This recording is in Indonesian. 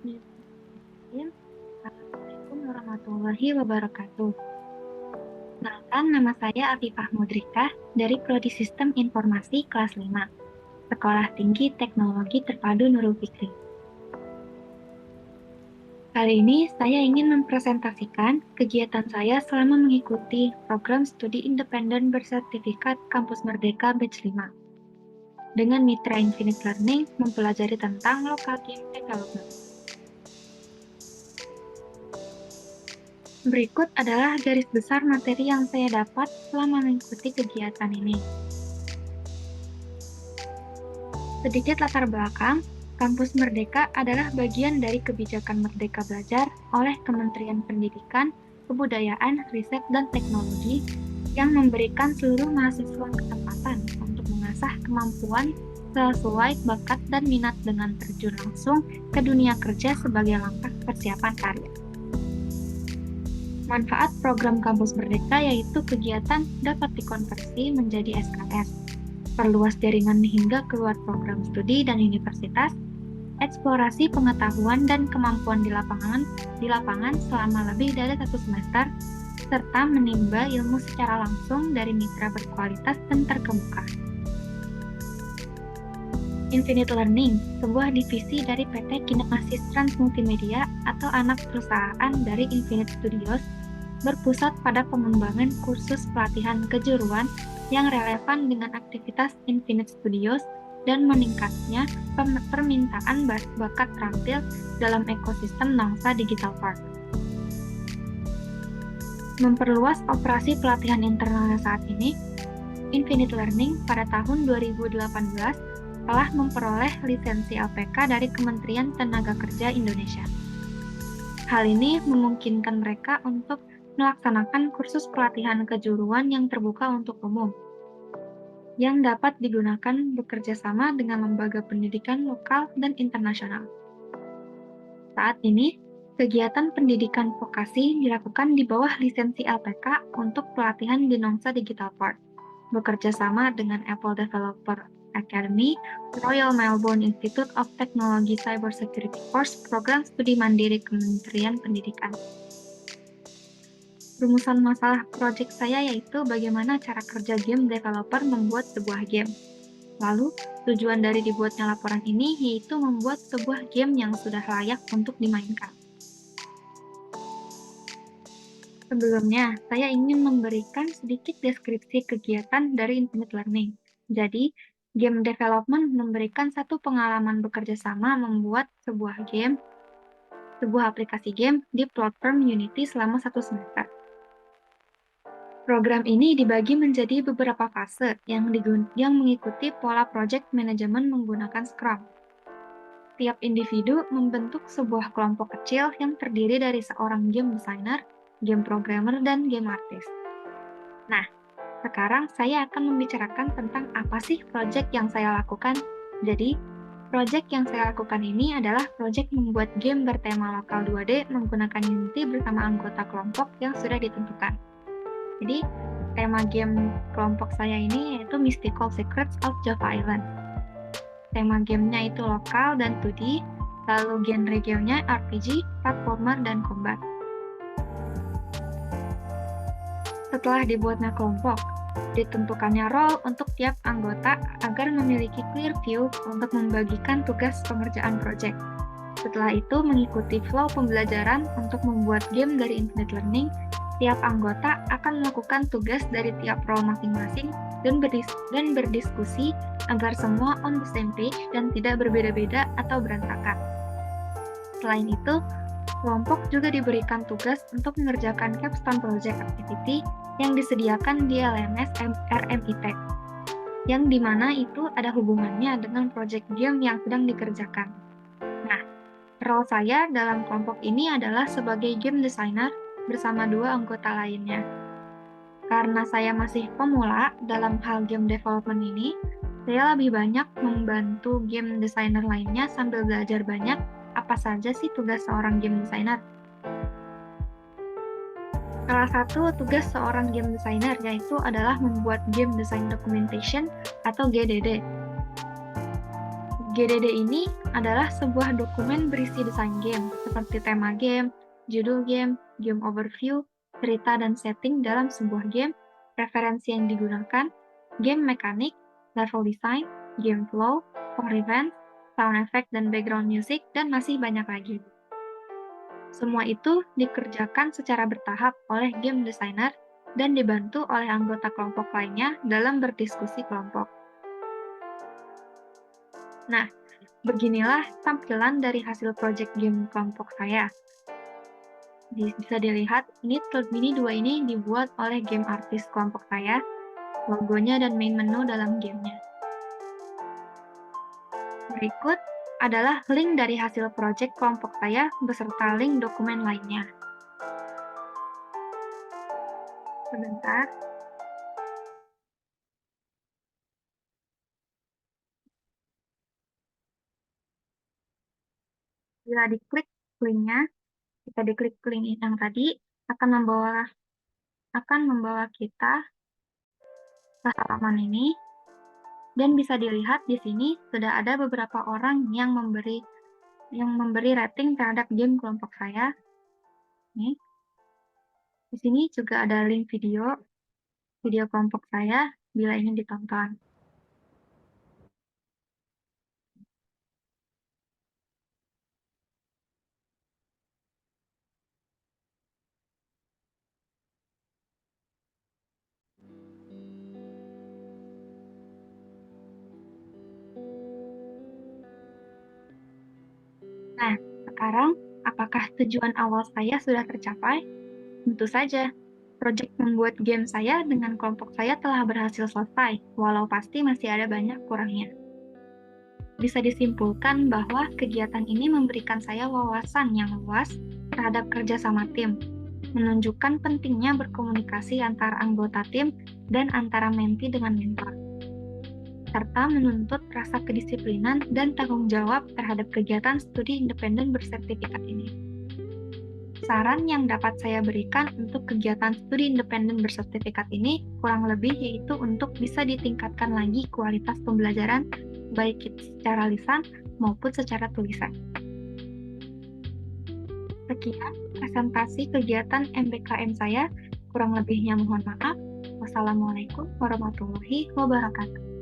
Bismillahirrahmanirrahim. Assalamualaikum warahmatullahi wabarakatuh. Kenalkan, nama saya Afifah Mudrikah dari Prodi Sistem Informasi kelas 5, Sekolah Tinggi Teknologi Terpadu Nurul Fikri. Kali ini saya ingin mempresentasikan kegiatan saya selama mengikuti program studi independen bersertifikat Kampus Merdeka Batch 5. Dengan mitra Infinite Learning mempelajari tentang local game development. Berikut adalah garis besar materi yang saya dapat selama mengikuti kegiatan ini. Sedikit latar belakang, Kampus Merdeka adalah bagian dari kebijakan Merdeka Belajar oleh Kementerian Pendidikan, Kebudayaan, Riset, dan Teknologi yang memberikan seluruh mahasiswa kesempatan untuk mengasah kemampuan sesuai bakat dan minat dengan terjun langsung ke dunia kerja sebagai langkah persiapan karir. Manfaat program Kampus Merdeka yaitu kegiatan dapat dikonversi menjadi SKS, perluas jaringan hingga keluar program studi dan universitas, eksplorasi pengetahuan dan kemampuan di lapangan selama lebih dari 1 semester, serta menimba ilmu secara langsung dari mitra berkualitas dan terkemuka. Infinite Learning, sebuah divisi dari PT Kinesis Trans Multimedia atau anak perusahaan dari Infinite Studios, berpusat pada pengembangan kursus pelatihan kejuruan yang relevan dengan aktivitas Infinite Studios dan meningkatnya permintaan bakat terampil dalam ekosistem Nongsa Digital Park. Memperluas operasi pelatihan internalnya saat ini, Infinite Learning pada tahun 2018 telah memperoleh lisensi LPK dari Kementerian Tenaga Kerja Indonesia. Hal ini memungkinkan mereka untuk melaksanakan kursus pelatihan kejuruan yang terbuka untuk umum, yang dapat digunakan bekerja sama dengan lembaga pendidikan lokal dan internasional. Saat ini, kegiatan pendidikan vokasi dilakukan di bawah lisensi LPK untuk pelatihan di Nongsa Digital Park, bekerja sama dengan Apple Developer Academy, Royal Melbourne Institute of Technology Cybersecurity Course, program studi mandiri Kementerian Pendidikan. Rumusan masalah proyek saya yaitu bagaimana cara kerja game developer membuat sebuah game. Lalu, tujuan dari dibuatnya laporan ini yaitu membuat sebuah game yang sudah layak untuk dimainkan. Sebelumnya, saya ingin memberikan sedikit deskripsi kegiatan dari Infinite Learning. Jadi, game development memberikan satu pengalaman bekerja sama membuat sebuah aplikasi game di platform Unity selama 1 semester. Program ini dibagi menjadi beberapa fase yang mengikuti pola project management menggunakan Scrum. Tiap individu membentuk sebuah kelompok kecil yang terdiri dari seorang game designer, game programmer, dan game artist. Nah, sekarang saya akan membicarakan tentang apa sih project yang saya lakukan. Jadi, project yang saya lakukan ini adalah project membuat game bertema lokal 2D menggunakan Unity bersama anggota kelompok yang sudah ditentukan. Jadi, tema game kelompok saya ini yaitu Mystical Secrets of Java Island. Tema gamenya itu lokal dan 2D, lalu genre gamenya RPG, platformer, dan combat. Setelah dibuatnya kelompok, ditentukannya role untuk tiap anggota agar memiliki clear view untuk membagikan tugas pengerjaan project. Setelah itu, mengikuti flow pembelajaran untuk membuat game dari Infinite Learning, tiap anggota akan melakukan tugas dari tiap role masing-masing dan berdiskusi agar semua on the same page dan tidak berbeda-beda atau berantakan. Selain itu, kelompok juga diberikan tugas untuk mengerjakan capstone project activity yang disediakan di LMS RMIT, yang dimana itu ada hubungannya dengan project game yang sedang dikerjakan. Nah, role saya dalam kelompok ini adalah sebagai game designer bersama 2 anggota lainnya. Karena saya masih pemula dalam hal game development ini, saya lebih banyak membantu game designer lainnya sambil belajar banyak apa saja sih tugas seorang game designer. Salah satu tugas seorang game designer yaitu adalah membuat game design documentation atau GDD. GDD ini adalah sebuah dokumen berisi desain game, seperti tema game, judul game, game overview, cerita dan setting dalam sebuah game, referensi yang digunakan, game mekanik, level design, game flow, core event, sound effect dan background music, dan masih banyak lagi. Semua itu dikerjakan secara bertahap oleh game designer dan dibantu oleh anggota kelompok lainnya dalam berdiskusi kelompok. Nah, beginilah tampilan dari hasil project game kelompok saya. Bisa dilihat, ini Mini 2 ini dibuat oleh game artis kelompok saya, logonya dan main menu dalam gamenya. Berikut adalah link dari hasil project kelompok saya beserta link dokumen lainnya. Sebentar. Bila diklik linknya, kita diklik link yang tadi, akan membawa kita ke halaman ini, dan bisa dilihat di sini sudah ada beberapa orang yang memberi rating terhadap game kelompok saya. Nih, di sini juga ada link video kelompok saya bila ingin ditonton. Nah, sekarang apakah tujuan awal saya sudah tercapai? Tentu saja. Proyek membuat game saya dengan kelompok saya telah berhasil selesai, walau pasti masih ada banyak kurangnya. Bisa disimpulkan bahwa kegiatan ini memberikan saya wawasan yang luas terhadap kerja sama tim, menunjukkan pentingnya berkomunikasi antara anggota tim dan antara menti dengan mentor, serta menuntut rasa kedisiplinan dan tanggung jawab terhadap kegiatan studi independen bersertifikat ini. Saran yang dapat saya berikan untuk kegiatan studi independen bersertifikat ini kurang lebih yaitu untuk bisa ditingkatkan lagi kualitas pembelajaran baik secara lisan maupun secara tulisan. Sekian presentasi kegiatan MBKM saya, kurang lebihnya mohon maaf. Wassalamualaikum warahmatullahi wabarakatuh.